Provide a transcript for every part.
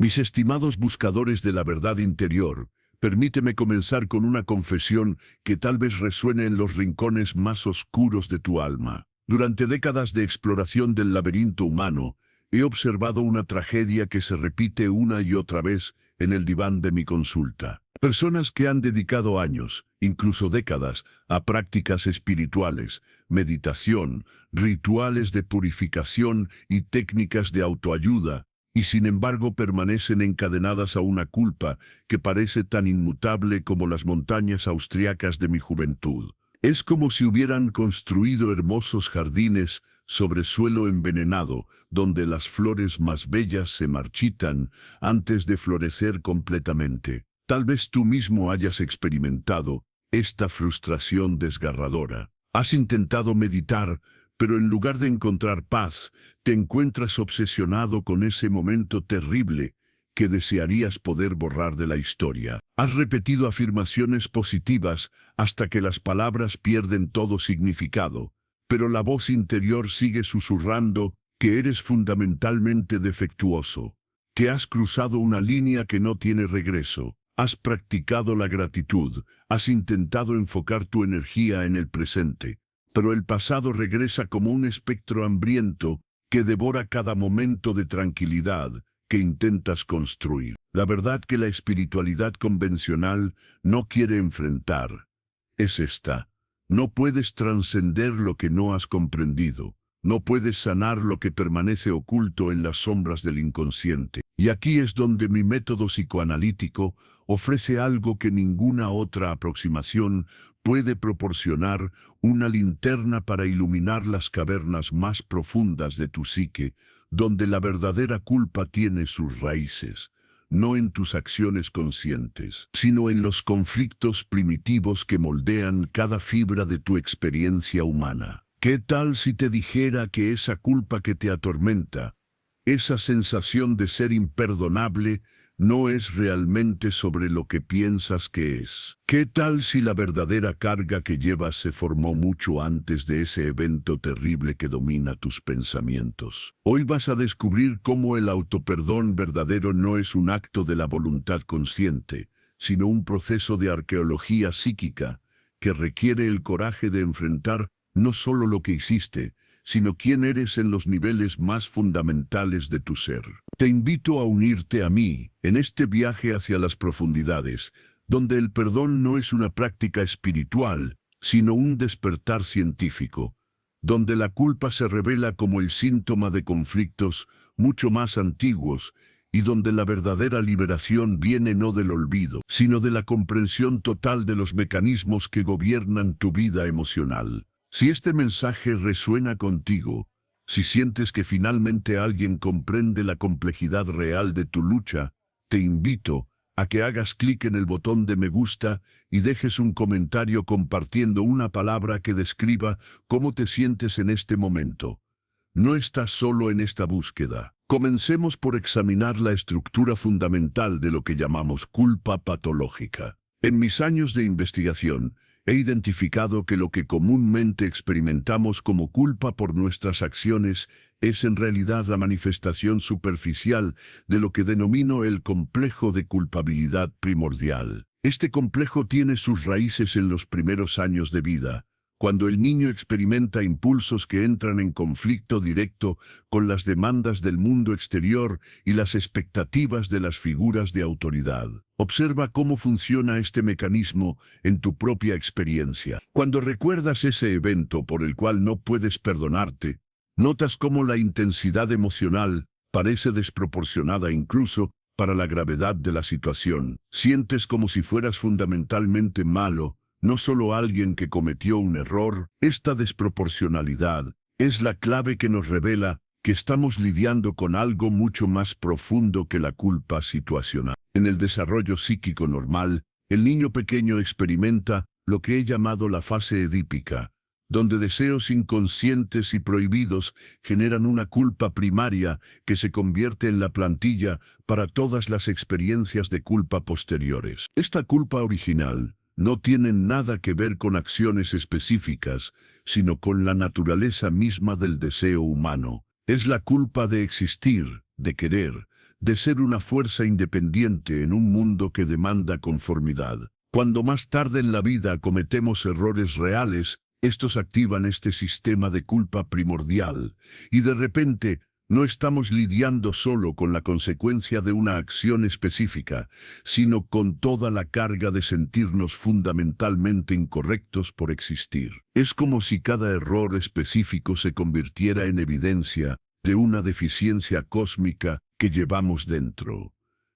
Mis estimados buscadores de la verdad interior, permíteme comenzar con una confesión que tal vez resuene en los rincones más oscuros de tu alma. Durante décadas de exploración del laberinto humano, he observado una tragedia que se repite una y otra vez en el diván de mi consulta. Personas que han dedicado años, incluso décadas, a prácticas espirituales, meditación, rituales de purificación y técnicas de autoayuda, y sin embargo permanecen encadenadas a una culpa que parece tan inmutable como las montañas austriacas de mi juventud. Es como si hubieran construido hermosos jardines sobre suelo envenenado, donde las flores más bellas se marchitan antes de florecer completamente. Tal vez tú mismo hayas experimentado esta frustración desgarradora. Has intentado meditar, pero en lugar de encontrar paz, te encuentras obsesionado con ese momento terrible que desearías poder borrar de la historia. Has repetido afirmaciones positivas hasta que las palabras pierden todo significado, pero la voz interior sigue susurrando que eres fundamentalmente defectuoso, que has cruzado una línea que no tiene regreso. Has practicado la gratitud, has intentado enfocar tu energía en el presente, pero el pasado regresa como un espectro hambriento que devora cada momento de tranquilidad que intentas construir. La verdad que la espiritualidad convencional no quiere enfrentar es esta: no puedes trascender lo que no has comprendido. No puedes sanar lo que permanece oculto en las sombras del inconsciente. Y aquí es donde mi método psicoanalítico ofrece algo que ninguna otra aproximación puede proporcionar: una linterna para iluminar las cavernas más profundas de tu psique, donde la verdadera culpa tiene sus raíces, no en tus acciones conscientes, sino en los conflictos primitivos que moldean cada fibra de tu experiencia humana. ¿Qué tal si te dijera que esa culpa que te atormenta, esa sensación de ser imperdonable, no es realmente sobre lo que piensas que es? ¿Qué tal si la verdadera carga que llevas se formó mucho antes de ese evento terrible que domina tus pensamientos? Hoy vas a descubrir cómo el autoperdón verdadero no es un acto de la voluntad consciente, sino un proceso de arqueología psíquica que requiere el coraje de enfrentar no solo lo que hiciste, sino quién eres en los niveles más fundamentales de tu ser. Te invito a unirte a mí en este viaje hacia las profundidades, donde el perdón no es una práctica espiritual, sino un despertar científico, donde la culpa se revela como el síntoma de conflictos mucho más antiguos, y donde la verdadera liberación viene no del olvido, sino de la comprensión total de los mecanismos que gobiernan tu vida emocional. Si este mensaje resuena contigo, si sientes que finalmente alguien comprende la complejidad real de tu lucha, te invito a que hagas clic en el botón de me gusta y dejes un comentario compartiendo una palabra que describa cómo te sientes en este momento. No estás solo en esta búsqueda. Comencemos por examinar la estructura fundamental de lo que llamamos culpa patológica. En mis años de investigación, he identificado que lo que comúnmente experimentamos como culpa por nuestras acciones es en realidad la manifestación superficial de lo que denomino el complejo de culpabilidad primordial. Este complejo tiene sus raíces en los primeros años de vida, cuando el niño experimenta impulsos que entran en conflicto directo con las demandas del mundo exterior y las expectativas de las figuras de autoridad. Observa cómo funciona este mecanismo en tu propia experiencia. Cuando recuerdas ese evento por el cual no puedes perdonarte, notas cómo la intensidad emocional parece desproporcionada incluso para la gravedad de la situación. Sientes como si fueras fundamentalmente malo, no solo alguien que cometió un error. Esta desproporcionalidad es la clave que nos revela que estamos lidiando con algo mucho más profundo que la culpa situacional. En el desarrollo psíquico normal, el niño pequeño experimenta lo que he llamado la fase edípica, donde deseos inconscientes y prohibidos generan una culpa primaria que se convierte en la plantilla para todas las experiencias de culpa posteriores. Esta culpa original no tienen nada que ver con acciones específicas, sino con la naturaleza misma del deseo humano. Es la culpa de existir, de querer, de ser una fuerza independiente en un mundo que demanda conformidad. Cuando más tarde en la vida cometemos errores reales, estos activan este sistema de culpa primordial, y de repente no estamos lidiando solo con la consecuencia de una acción específica, sino con toda la carga de sentirnos fundamentalmente incorrectos por existir. Es como si cada error específico se convirtiera en evidencia de una deficiencia cósmica que llevamos dentro.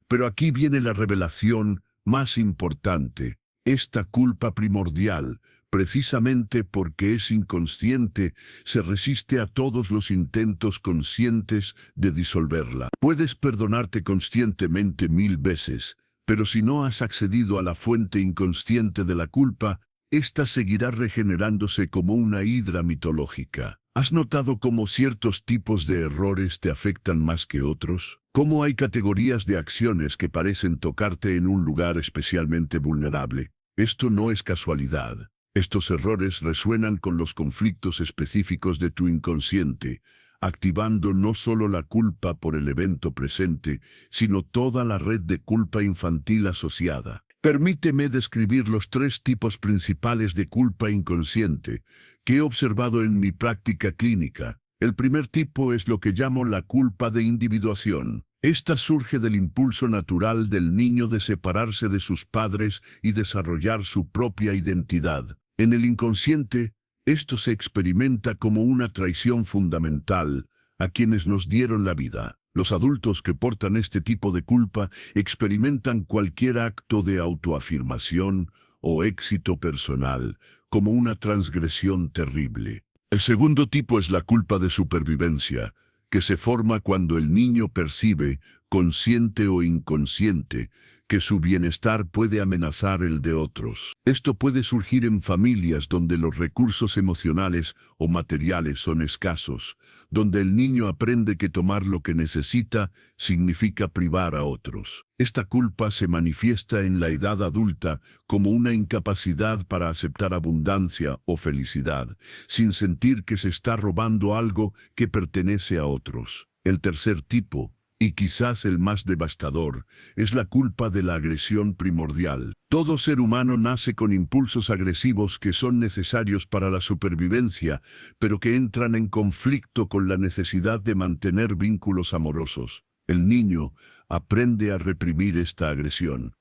Pero aquí viene la revelación más importante. Esta culpa primordial, precisamente porque es inconsciente, se resiste a todos los intentos conscientes de disolverla. Puedes perdonarte conscientemente 1000 veces, pero si no has accedido a la fuente inconsciente de la culpa, ésta seguirá regenerándose como una hidra mitológica. ¿Has notado cómo ciertos tipos de errores te afectan más que otros? ¿Cómo hay categorías de acciones que parecen tocarte en un lugar especialmente vulnerable? Esto no es casualidad. Estos errores resuenan con los conflictos específicos de tu inconsciente, activando no solo la culpa por el evento presente, sino toda la red de culpa infantil asociada. Permíteme describir los 3 tipos principales de culpa inconsciente que he observado en mi práctica clínica. El primer tipo es lo que llamo la culpa de individuación. Esta surge del impulso natural del niño de separarse de sus padres y desarrollar su propia identidad. En el inconsciente, esto se experimenta como una traición fundamental a quienes nos dieron la vida. Los adultos que portan este tipo de culpa experimentan cualquier acto de autoafirmación o éxito personal como una transgresión terrible. El segundo tipo es la culpa de supervivencia, que se forma cuando el niño percibe, consciente o inconsciente, que su bienestar puede amenazar el de otros. Esto puede surgir en familias donde los recursos emocionales o materiales son escasos, donde el niño aprende que tomar lo que necesita significa privar a otros. Esta culpa se manifiesta en la edad adulta como una incapacidad para aceptar abundancia o felicidad, sin sentir que se está robando algo que pertenece a otros. El tercer tipo, y quizás el más devastador, es la culpa de la agresión primordial. Todo ser humano nace con impulsos agresivos que son necesarios para la supervivencia, pero que entran en conflicto con la necesidad de mantener vínculos amorosos. El niño aprende a reprimir esta agresión,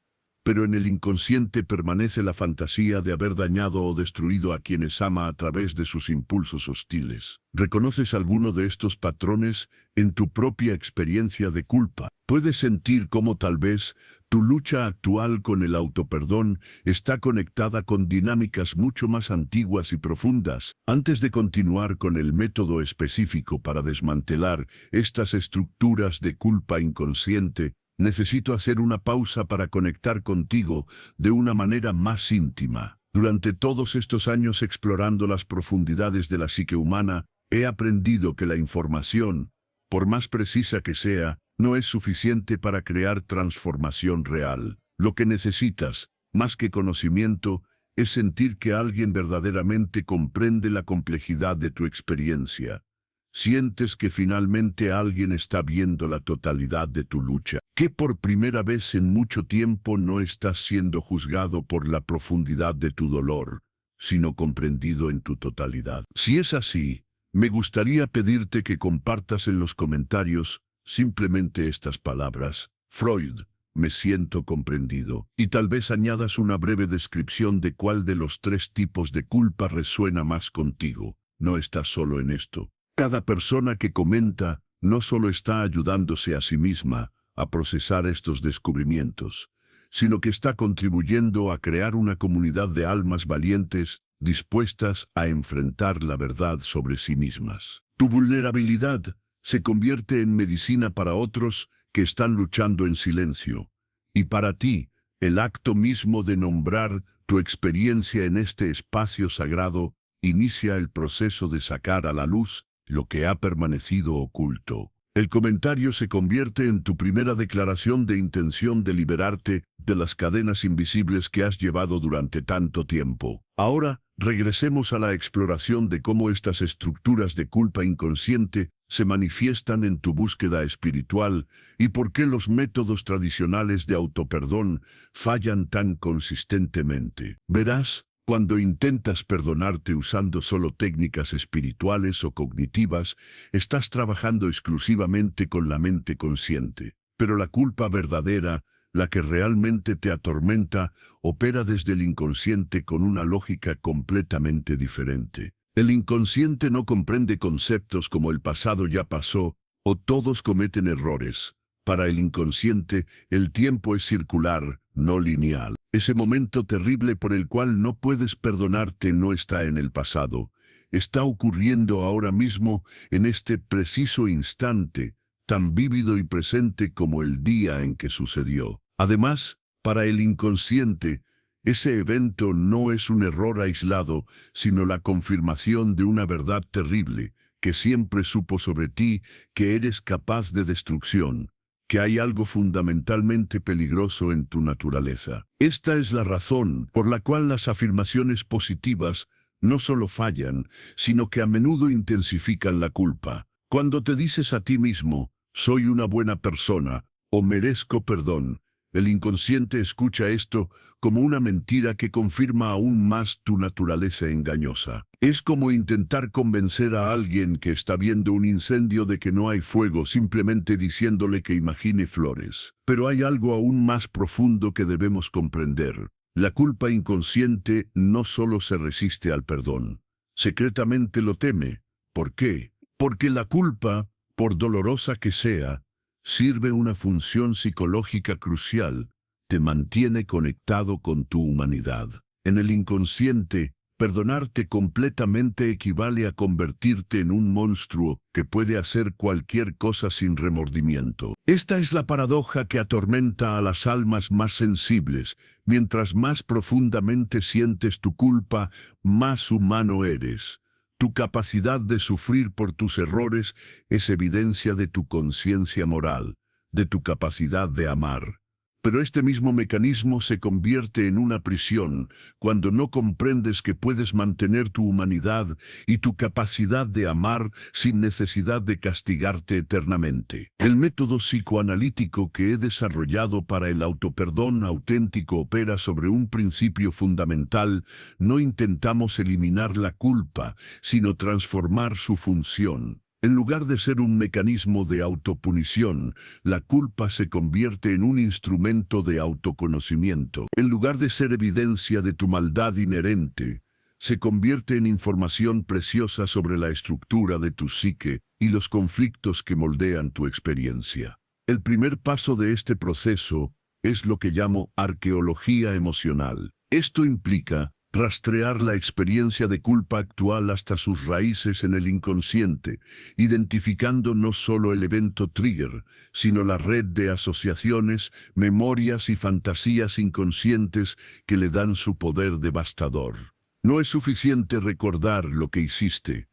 pero en el inconsciente permanece la fantasía de haber dañado o destruido a quienes ama a través de sus impulsos hostiles. ¿Reconoces alguno de estos patrones en tu propia experiencia de culpa? Puedes sentir cómo tal vez tu lucha actual con el autoperdón está conectada con dinámicas mucho más antiguas y profundas. Antes de continuar con el método específico para desmantelar estas estructuras de culpa inconsciente, necesito hacer una pausa para conectar contigo de una manera más íntima. Durante todos estos años explorando las profundidades de la psique humana, he aprendido que la información, por más precisa que sea, no es suficiente para crear transformación real. Lo que necesitas, más que conocimiento, es sentir que alguien verdaderamente comprende la complejidad de tu experiencia. Sientes que finalmente alguien está viendo la totalidad de tu lucha, que por primera vez en mucho tiempo no estás siendo juzgado por la profundidad de tu dolor, sino comprendido en tu totalidad. Si es así, me gustaría pedirte que compartas en los comentarios simplemente estas palabras: Freud, me siento comprendido, y tal vez añadas una breve descripción de cuál de los 3 tipos de culpa resuena más contigo. No estás solo en esto. Cada persona que comenta no solo está ayudándose a sí misma a procesar estos descubrimientos, sino que está contribuyendo a crear una comunidad de almas valientes dispuestas a enfrentar la verdad sobre sí mismas. Tu vulnerabilidad se convierte en medicina para otros que están luchando en silencio, y para ti, el acto mismo de nombrar tu experiencia en este espacio sagrado inicia el proceso de sacar a la luz lo que ha permanecido oculto. El comentario se convierte en tu primera declaración de intención de liberarte de las cadenas invisibles que has llevado durante tanto tiempo. Ahora, Regresemos a la exploración de cómo estas estructuras de culpa inconsciente se manifiestan en tu búsqueda espiritual y por qué los métodos tradicionales de autoperdón fallan tan consistentemente. Verás, cuando intentas perdonarte usando solo técnicas espirituales o cognitivas, estás trabajando exclusivamente con la mente consciente. Pero la culpa verdadera, la que realmente te atormenta, opera desde el inconsciente con una lógica completamente diferente. El inconsciente no comprende conceptos como el pasado ya pasó o todos cometen errores. Para el inconsciente, el tiempo es circular, no lineal. Ese momento terrible por el cual no puedes perdonarte no está en el pasado. Está ocurriendo ahora mismo, en este preciso instante, tan vívido y presente como el día en que sucedió. Además, para el inconsciente, ese evento no es un error aislado, sino la confirmación de una verdad terrible, que siempre supo sobre ti que eres capaz de destrucción, que hay algo fundamentalmente peligroso en tu naturaleza. Esta es la razón por la cual las afirmaciones positivas no solo fallan, sino que a menudo intensifican la culpa. Cuando te dices a ti mismo, soy una buena persona, o merezco perdón, el inconsciente escucha esto como una mentira que confirma aún más tu naturaleza engañosa. Es como intentar convencer a alguien que está viendo un incendio de que no hay fuego simplemente diciéndole que imagine flores. Pero hay algo aún más profundo que debemos comprender. La culpa inconsciente no solo se resiste al perdón, secretamente lo teme. ¿Por qué? Porque la culpa, por dolorosa que sea, sirve una función psicológica crucial, te mantiene conectado con tu humanidad. En el inconsciente, perdonarte completamente equivale a convertirte en un monstruo que puede hacer cualquier cosa sin remordimiento. Esta es la paradoja que atormenta a las almas más sensibles. Mientras más profundamente sientes tu culpa, más humano eres. Tu capacidad de sufrir por tus errores es evidencia de tu conciencia moral, de tu capacidad de amar. Pero este mismo mecanismo se convierte en una prisión cuando no comprendes que puedes mantener tu humanidad y tu capacidad de amar sin necesidad de castigarte eternamente. El método psicoanalítico que he desarrollado para el autoperdón auténtico opera sobre un principio fundamental. No intentamos eliminar la culpa, sino transformar su función. En lugar de ser un mecanismo de autopunición, la culpa se convierte en un instrumento de autoconocimiento. En lugar de ser evidencia de tu maldad inherente, se convierte en información preciosa sobre la estructura de tu psique y los conflictos que moldean tu experiencia. El primer paso de este proceso es lo que llamo arqueología emocional. Esto implica rastrear la experiencia de culpa actual hasta sus raíces en el inconsciente, identificando no solo el evento trigger, sino la red de asociaciones, memorias y fantasías inconscientes que le dan su poder devastador. No es suficiente recordar lo que hiciste.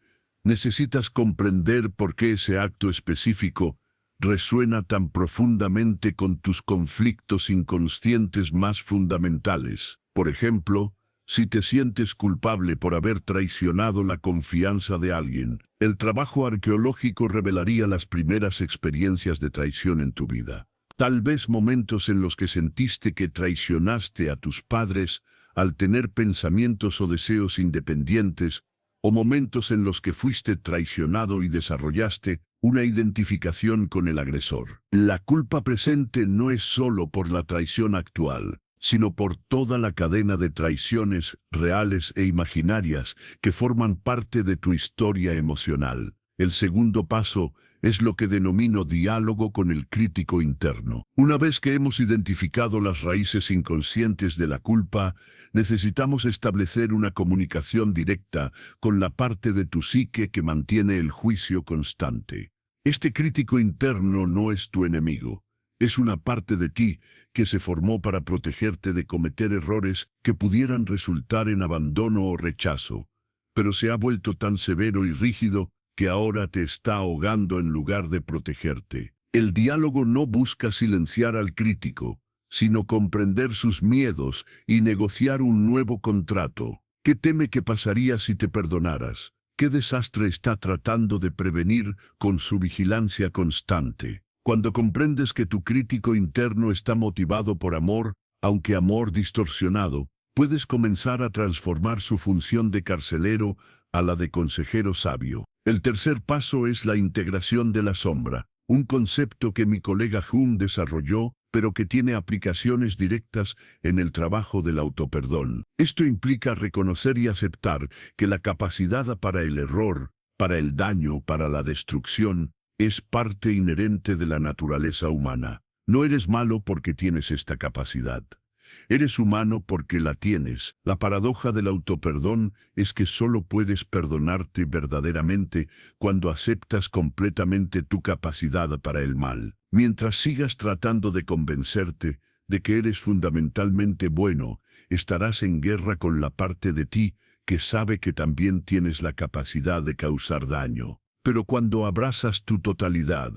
Necesitas comprender por qué ese acto específico resuena tan profundamente con tus conflictos inconscientes más fundamentales. Por ejemplo, si te sientes culpable por haber traicionado la confianza de alguien, el trabajo arqueológico revelaría las primeras experiencias de traición en tu vida. Tal vez momentos en los que sentiste que traicionaste a tus padres al tener pensamientos o deseos independientes, o momentos en los que fuiste traicionado y desarrollaste una identificación con el agresor. La culpa presente no es solo por la traición actual, sino por toda la cadena de traiciones reales e imaginarias que forman parte de tu historia emocional. El segundo paso es lo que denomino diálogo con el crítico interno. Una vez que hemos identificado las raíces inconscientes de la culpa, necesitamos establecer una comunicación directa con la parte de tu psique que mantiene el juicio constante. Este crítico interno no es tu enemigo. Es una parte de ti que se formó para protegerte de cometer errores que pudieran resultar en abandono o rechazo, pero se ha vuelto tan severo y rígido que ahora te está ahogando en lugar de protegerte. El diálogo no busca silenciar al crítico, sino comprender sus miedos y negociar un nuevo contrato. ¿Qué teme que pasaría si te perdonaras? ¿Qué desastre está tratando de prevenir con su vigilancia constante? Cuando comprendes que tu crítico interno está motivado por amor, aunque amor distorsionado, puedes comenzar a transformar su función de carcelero a la de consejero sabio. El tercer paso es la integración de la sombra, un concepto que mi colega Jung desarrolló, pero que tiene aplicaciones directas en el trabajo del autoperdón. Esto implica reconocer y aceptar que la capacidad para el error, para el daño, para la destrucción, es parte inherente de la naturaleza humana. No eres malo porque tienes esta capacidad. Eres humano porque la tienes. La paradoja del autoperdón es que solo puedes perdonarte verdaderamente cuando aceptas completamente tu capacidad para el mal. Mientras sigas tratando de convencerte de que eres fundamentalmente bueno, estarás en guerra con la parte de ti que sabe que también tienes la capacidad de causar daño. Pero cuando abrazas tu totalidad,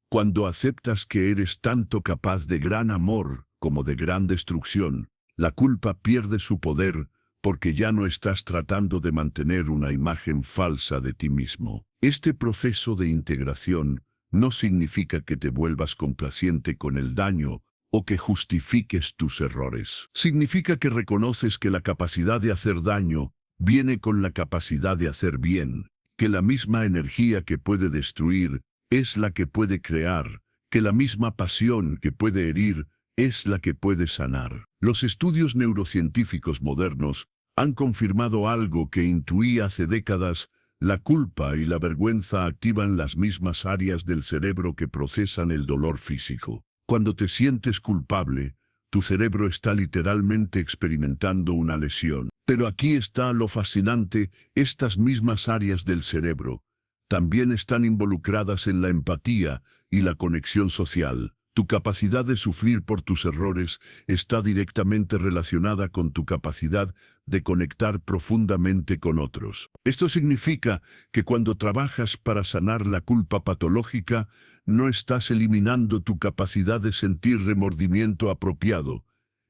cuando aceptas que eres tanto capaz de gran amor como de gran destrucción, la culpa pierde su poder porque ya no estás tratando de mantener una imagen falsa de ti mismo. Este proceso de integración no significa que te vuelvas complaciente con el daño o que justifiques tus errores. Significa que reconoces que la capacidad de hacer daño viene con la capacidad de hacer bien, que la misma energía que puede destruir es la que puede crear, que la misma pasión que puede herir es la que puede sanar. Los estudios neurocientíficos modernos han confirmado algo que intuí hace décadas: la culpa y la vergüenza activan las mismas áreas del cerebro que procesan el dolor físico. Cuando te sientes culpable, tu cerebro está literalmente experimentando una lesión. Pero aquí está lo fascinante: estas mismas áreas del cerebro también están involucradas en la empatía y la conexión social. Tu capacidad de sufrir por tus errores está directamente relacionada con tu capacidad de conectar profundamente con otros. Esto significa que cuando trabajas para sanar la culpa patológica, no estás eliminando tu capacidad de sentir remordimiento apropiado.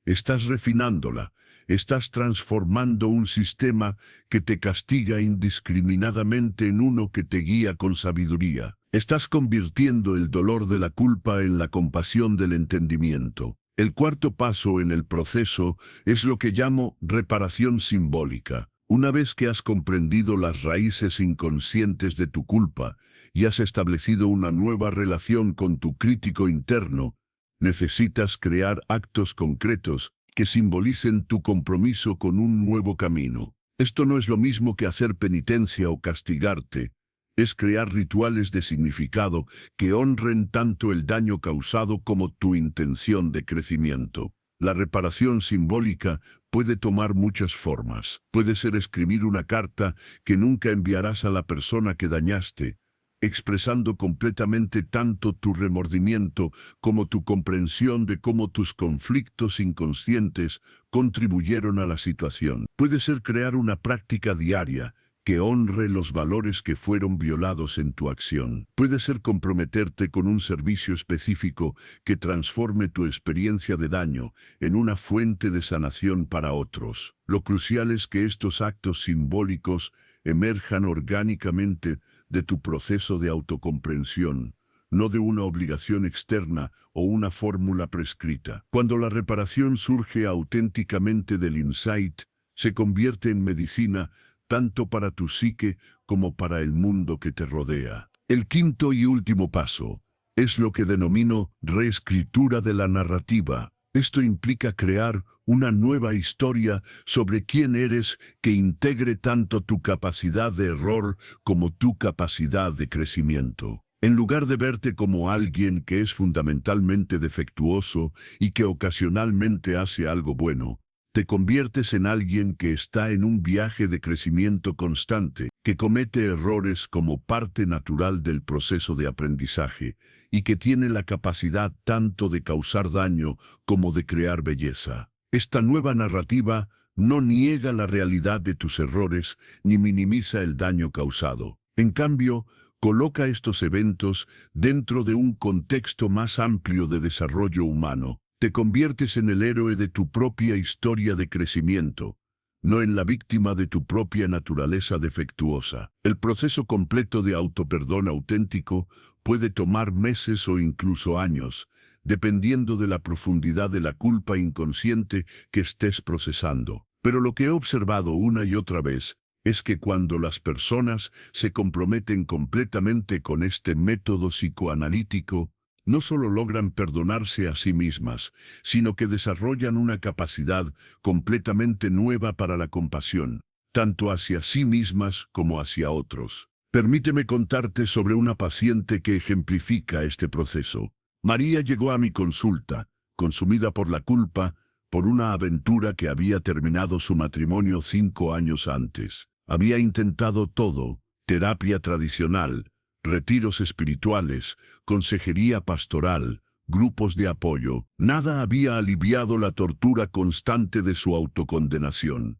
Estás refinándola. Estás transformando un sistema que te castiga indiscriminadamente en uno que te guía con sabiduría. Estás convirtiendo el dolor de la culpa en la compasión del entendimiento. El cuarto paso en el proceso es lo que llamo reparación simbólica. Una vez que has comprendido las raíces inconscientes de tu culpa y has establecido una nueva relación con tu crítico interno, necesitas crear actos concretos que simbolicen tu compromiso con un nuevo camino. Esto no es lo mismo que hacer penitencia o castigarte. Es crear rituales de significado que honren tanto el daño causado como tu intención de crecimiento. La reparación simbólica puede tomar muchas formas. Puede ser escribir una carta que nunca enviarás a la persona que dañaste, expresando completamente tanto tu remordimiento como tu comprensión de cómo tus conflictos inconscientes contribuyeron a la situación. Puede ser crear una práctica diaria que honre los valores que fueron violados en tu acción. Puede ser comprometerte con un servicio específico que transforme tu experiencia de daño en una fuente de sanación para otros. Lo crucial es que estos actos simbólicos emerjan orgánicamente de tu proceso de autocomprensión, no de una obligación externa o una fórmula prescrita. Cuando la reparación surge auténticamente del insight, se convierte en medicina tanto para tu psique como para el mundo que te rodea. El quinto y último paso es lo que denomino reescritura de la narrativa. Esto implica crear una nueva historia sobre quién eres que integre tanto tu capacidad de error como tu capacidad de crecimiento. En lugar de verte como alguien que es fundamentalmente defectuoso y que ocasionalmente hace algo bueno, te conviertes en alguien que está en un viaje de crecimiento constante, que comete errores como parte natural del proceso de aprendizaje y que tiene la capacidad tanto de causar daño como de crear belleza. Esta nueva narrativa no niega la realidad de tus errores ni minimiza el daño causado. En cambio, coloca estos eventos dentro de un contexto más amplio de desarrollo humano. Te conviertes en el héroe de tu propia historia de crecimiento, no en la víctima de tu propia naturaleza defectuosa. El proceso completo de autoperdón auténtico puede tomar meses o incluso años, dependiendo de la profundidad de la culpa inconsciente que estés procesando. Pero lo que he observado una y otra vez es que cuando las personas se comprometen completamente con este método psicoanalítico, no solo logran perdonarse a sí mismas, sino que desarrollan una capacidad completamente nueva para la compasión, tanto hacia sí mismas como hacia otros. Permíteme contarte sobre una paciente que ejemplifica este proceso. María llegó a mi consulta, consumida por la culpa, por una aventura que había terminado su matrimonio 5 años antes. Había intentado todo: terapia tradicional, retiros espirituales, consejería pastoral, grupos de apoyo. Nada había aliviado la tortura constante de su autocondenación.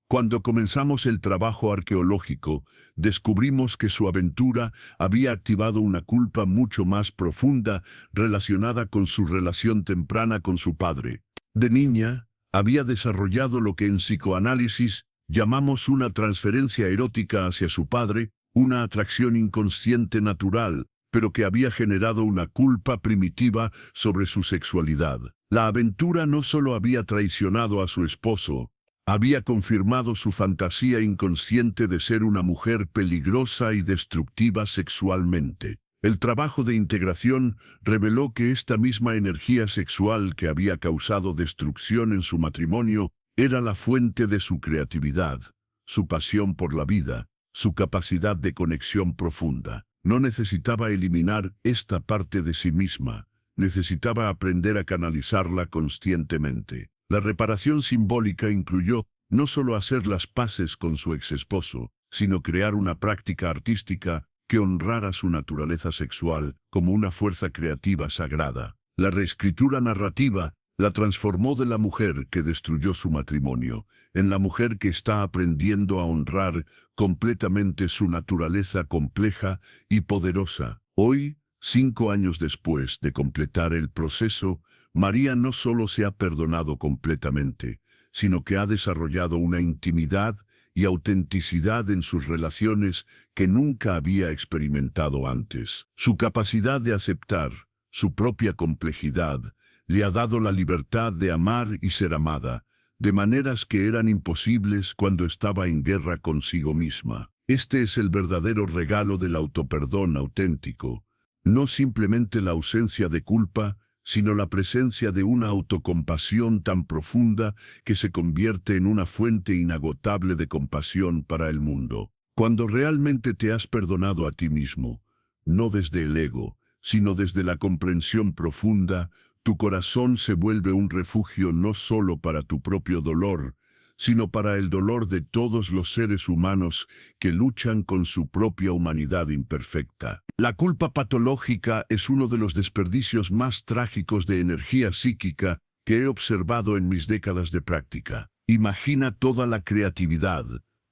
Cuando comenzamos el trabajo arqueológico, descubrimos que su aventura había activado una culpa mucho más profunda relacionada con su relación temprana con su padre. De niña, había desarrollado lo que en psicoanálisis llamamos una transferencia erótica hacia su padre, una atracción inconsciente natural, pero que había generado una culpa primitiva sobre su sexualidad. La aventura no solo había traicionado a su esposo, había confirmado su fantasía inconsciente de ser una mujer peligrosa y destructiva sexualmente. El trabajo de integración reveló que esta misma energía sexual que había causado destrucción en su matrimonio era la fuente de su creatividad, su pasión por la vida, su capacidad de conexión profunda. No necesitaba eliminar esta parte de sí misma, necesitaba aprender a canalizarla conscientemente. La reparación simbólica incluyó no solo hacer las paces con su exesposo, sino crear una práctica artística que honrara su naturaleza sexual como una fuerza creativa sagrada. La reescritura narrativa la transformó de la mujer que destruyó su matrimonio en la mujer que está aprendiendo a honrar completamente su naturaleza compleja y poderosa. Hoy, 5 años después de completar el proceso, María no solo se ha perdonado completamente, sino que ha desarrollado una intimidad y autenticidad en sus relaciones que nunca había experimentado antes. Su capacidad de aceptar su propia complejidad le ha dado la libertad de amar y ser amada, de maneras que eran imposibles cuando estaba en guerra consigo misma. Este es el verdadero regalo del autoperdón auténtico, no simplemente la ausencia de culpa, sino la presencia de una autocompasión tan profunda que se convierte en una fuente inagotable de compasión para el mundo. Cuando realmente te has perdonado a ti mismo, no desde el ego, sino desde la comprensión profunda, tu corazón se vuelve un refugio no solo para tu propio dolor, sino para el dolor de todos los seres humanos que luchan con su propia humanidad imperfecta. La culpa patológica es uno de los desperdicios más trágicos de energía psíquica que he observado en mis décadas de práctica. Imagina toda la creatividad,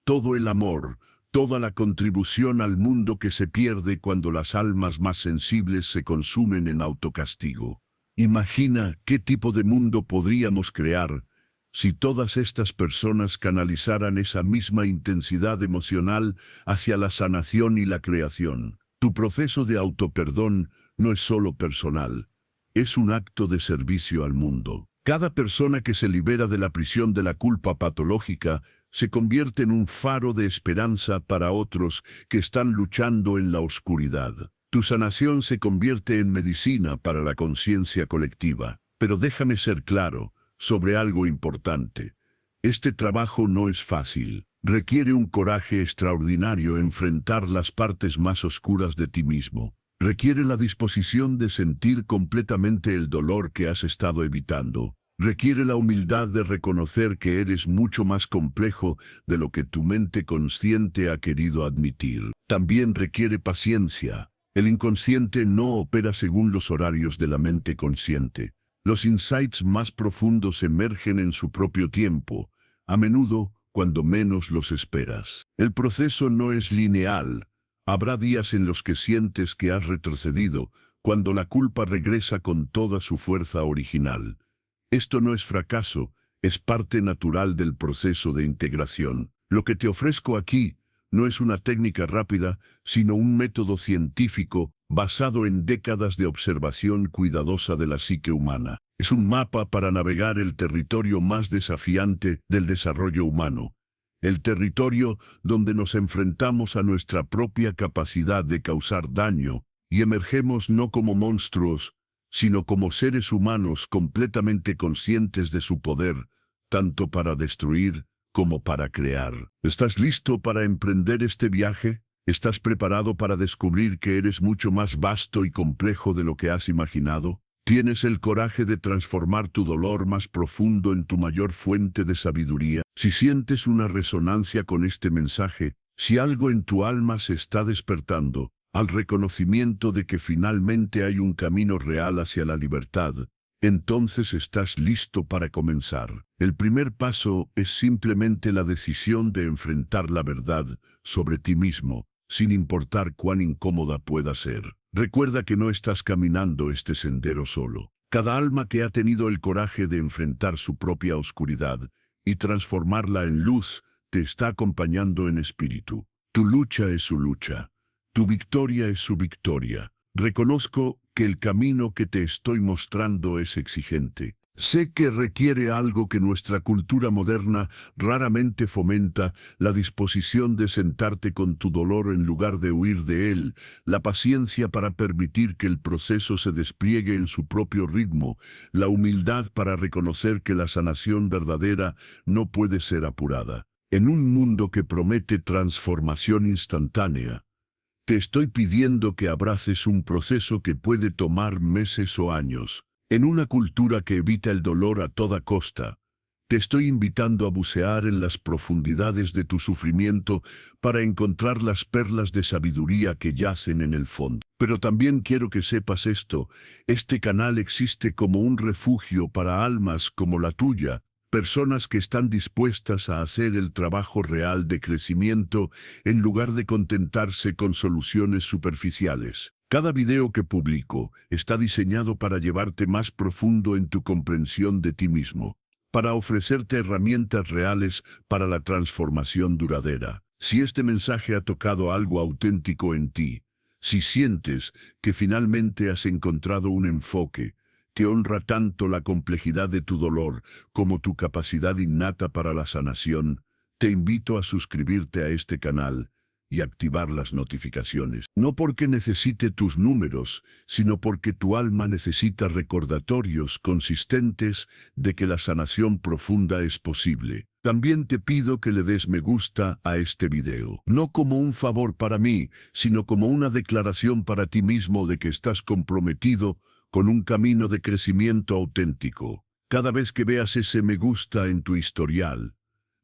todo el amor, toda la contribución al mundo que se pierde cuando las almas más sensibles se consumen en autocastigo. Imagina qué tipo de mundo podríamos crear si todas estas personas canalizaran esa misma intensidad emocional hacia la sanación y la creación. Tu proceso de autoperdón no es solo personal, es un acto de servicio al mundo. Cada persona que se libera de la prisión de la culpa patológica se convierte en un faro de esperanza para otros que están luchando en la oscuridad. Tu sanación se convierte en medicina para la conciencia colectiva. Pero déjame ser claro sobre algo importante. Este trabajo no es fácil. Requiere un coraje extraordinario enfrentar las partes más oscuras de ti mismo. Requiere la disposición de sentir completamente el dolor que has estado evitando. Requiere la humildad de reconocer que eres mucho más complejo de lo que tu mente consciente ha querido admitir. También requiere paciencia. El inconsciente no opera según los horarios de la mente consciente. Los insights más profundos emergen en su propio tiempo, a menudo cuando menos los esperas. El proceso no es lineal. Habrá días en los que sientes que has retrocedido, cuando la culpa regresa con toda su fuerza original. Esto no es fracaso, Es parte natural del proceso de integración. Lo que te ofrezco aquí no es una técnica rápida, sino un método científico basado en décadas de observación cuidadosa de la psique humana. Es un mapa para navegar el territorio más desafiante del desarrollo humano. El territorio donde nos enfrentamos a nuestra propia capacidad de causar daño y emergemos no como monstruos, sino como seres humanos completamente conscientes de su poder, tanto para destruir como para crear. ¿Estás listo para emprender este viaje? ¿Estás preparado para descubrir que eres mucho más vasto y complejo de lo que has imaginado? ¿Tienes el coraje de transformar tu dolor más profundo en tu mayor fuente de sabiduría? Si sientes una resonancia con este mensaje, si algo en tu alma se está despertando, al reconocimiento de que finalmente hay un camino real hacia la libertad, entonces estás listo para comenzar. El primer paso es simplemente la decisión de enfrentar la verdad sobre ti mismo, sin importar cuán incómoda pueda ser. Recuerda que no estás caminando este sendero solo. Cada alma que ha tenido el coraje de enfrentar su propia oscuridad y transformarla en luz, te está acompañando en espíritu. Tu lucha es su lucha. Tu victoria es su victoria. Reconozco que el camino que te estoy mostrando es exigente. Sé que requiere algo que nuestra cultura moderna raramente fomenta, la disposición de sentarte con tu dolor en lugar de huir de él, la paciencia para permitir que el proceso se despliegue en su propio ritmo, la humildad para reconocer que la sanación verdadera no puede ser apurada. En un mundo que promete transformación instantánea, te estoy pidiendo que abraces un proceso que puede tomar meses o años. En una cultura que evita el dolor a toda costa, te estoy invitando a bucear en las profundidades de tu sufrimiento para encontrar las perlas de sabiduría que yacen en el fondo. Pero también quiero que sepas esto: este canal existe como un refugio para almas como la tuya, personas que están dispuestas a hacer el trabajo real de crecimiento en lugar de contentarse con soluciones superficiales. Cada video que publico está diseñado para llevarte más profundo en tu comprensión de ti mismo, para ofrecerte herramientas reales para la transformación duradera. Si este mensaje ha tocado algo auténtico en ti, si sientes que finalmente has encontrado un enfoque que honra tanto la complejidad de tu dolor como tu capacidad innata para la sanación, te invito a suscribirte a este canal y activar las notificaciones. No porque necesite tus números, sino porque tu alma necesita recordatorios consistentes de que la sanación profunda es posible. También te pido que le des me gusta a este video, no como un favor para mí, sino como una declaración para ti mismo de que estás comprometido con un camino de crecimiento auténtico. Cada vez que veas ese me gusta en tu historial,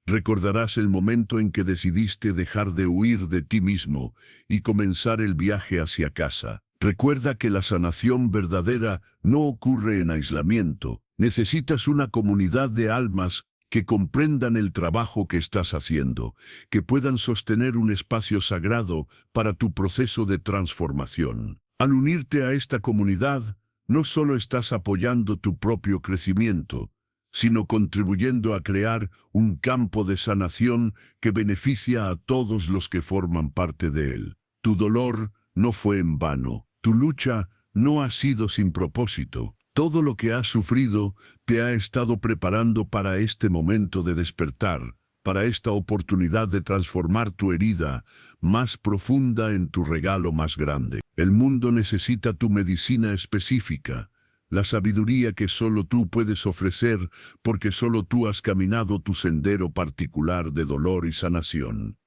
recordarás el momento en que decidiste dejar de huir de ti mismo y comenzar el viaje hacia casa. Recuerda que la sanación verdadera no ocurre en aislamiento. Necesitas una comunidad de almas que comprendan el trabajo que estás haciendo, que puedan sostener un espacio sagrado para tu proceso de transformación. Al unirte a esta comunidad, no solo estás apoyando tu propio crecimiento, sino contribuyendo a crear un campo de sanación que beneficia a todos los que forman parte de él. Tu dolor no fue en vano, tu lucha no ha sido sin propósito. Todo lo que has sufrido te ha estado preparando para este momento de despertar, para esta oportunidad de transformar tu herida más profunda en tu regalo más grande. El mundo necesita tu medicina específica, la sabiduría que solo tú puedes ofrecer, porque solo tú has caminado tu sendero particular de dolor y sanación.